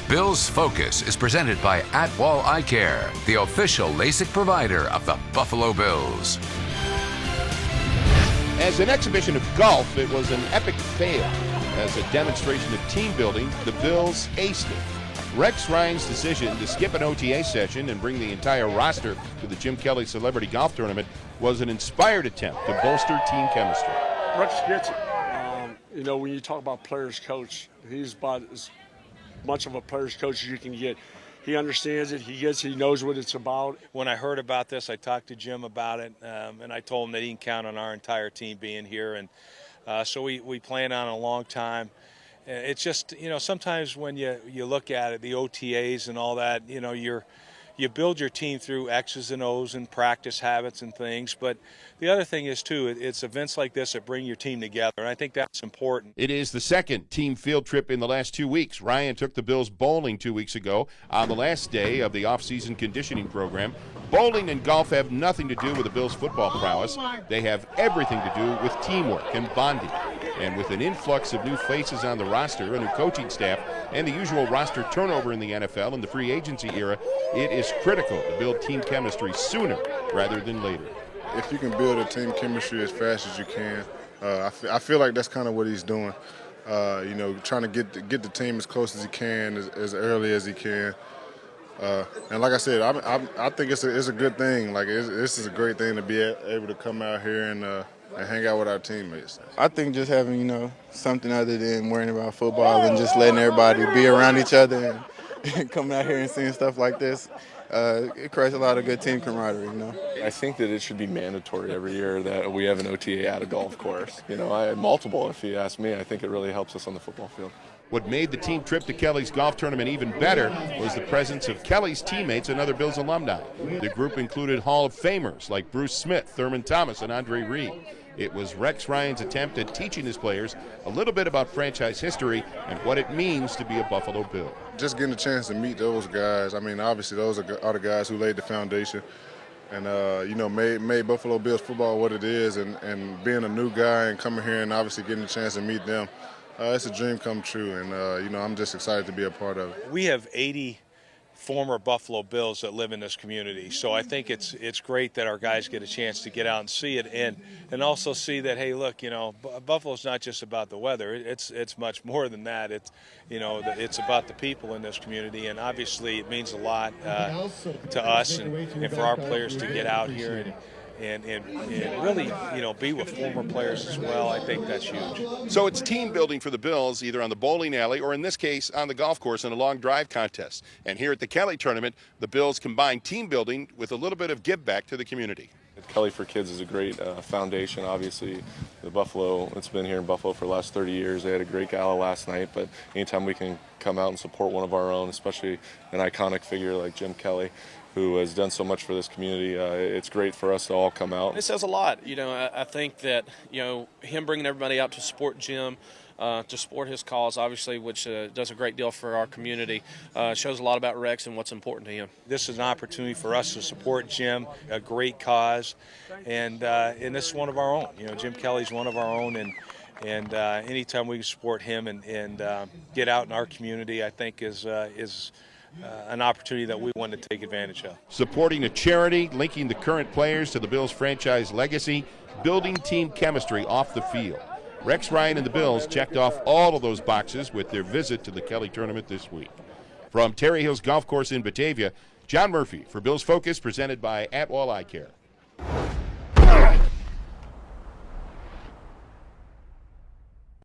Bills Focus is presented by Atwall Eye Care, the official LASIK provider of the Buffalo Bills. As an exhibition of golf, it was an epic fail. As a demonstration of team building, the Bills aced it. Rex Ryan's decision to skip an OTA session and bring the entire roster to the Jim Kelly Celebrity Golf Tournament was an inspired attempt to bolster team chemistry. Rex gets it. When you talk about players coach, he's about as much of a player's coach as you can get. He understands it, he gets it, he knows what it's about. When I heard about this, I talked to Jim about it, and I told him that he can count on our entire team being here. And so we plan on a long time. It's just, sometimes when you look at it, the OTAs and all that, you build your team through X's and O's and practice habits and things. But the other thing is, too, it's events like this that bring your team together, and I think that's important. It is the second team field trip in the last 2 weeks. Ryan took the Bills bowling 2 weeks ago on the last day of the off-season conditioning program. Bowling and golf have nothing to do with the Bills' football prowess. They have everything to do with teamwork and bonding. And with an influx of new faces on the roster, a new coaching staff, and the usual roster turnover in the NFL and the free agency era, it is critical to build team chemistry sooner rather than later. If you can build a team chemistry as fast as you can, I feel like that's kind of what he's doing. Trying to get the team as close as he can, as early as he can. And like I said, I think it's a good thing. Like this is a great thing to be able to come out here and hang out with our teammates. I think just having, something other than worrying about football and just letting everybody be around each other and coming out here and seeing stuff like this, it creates a lot of good team camaraderie, I think that it should be mandatory every year that we have an OTA at a golf course. I had multiple, if you ask me. I think it really helps us on the football field. What made the team trip to Kelly's golf tournament even better was the presence of Kelly's teammates and other Bills alumni. The group included Hall of Famers like Bruce Smith, Thurman Thomas, and Andre Reed. It was Rex Ryan's attempt at teaching his players a little bit about franchise history and what it means to be a Buffalo Bill. Just getting a chance to meet those guys. Obviously those are the guys who laid the foundation and, made Buffalo Bills football what it is. And being a new guy and coming here and obviously getting a chance to meet them, it's a dream come true. And, I'm just excited to be a part of it. We have 80 former Buffalo Bills that live in this community, so I think it's great that our guys get a chance to get out and see it, and also see that, hey, look, Buffalo's not just about the weather. It's much more than that. It's about the people in this community, and obviously it means a lot to us and for our players to get out here and really, be with former players as well. I think that's huge. So it's team building for the Bills, either on the bowling alley or in this case on the golf course in a long drive contest. And here at the Kelly Tournament, the Bills combine team building with a little bit of give back to the community. Kelly for Kids is a great foundation. Obviously, it's been here in Buffalo for the last 30 years. They had a great gala last night, but anytime we can come out and support one of our own, especially an iconic figure like Jim Kelly, who has done so much for this community, it's great for us to all come out. It says a lot. I think that, him bringing everybody out to support Jim, to support his cause, obviously, which does a great deal for our community, shows a lot about Rex and what's important to him. This is an opportunity for us to support Jim, a great cause, and this is one of our own. Jim Kelly's one of our own, and anytime we can support him and get out in our community, I think is an opportunity that we want to take advantage of. Supporting a charity, linking the current players to the Bills' franchise legacy, building team chemistry off the field. Rex Ryan and the Bills checked off all of those boxes with their visit to the Kelly Tournament this week. From Terry Hills Golf Course in Batavia, John Murphy for Bills Focus, presented by Atwall Eye Care.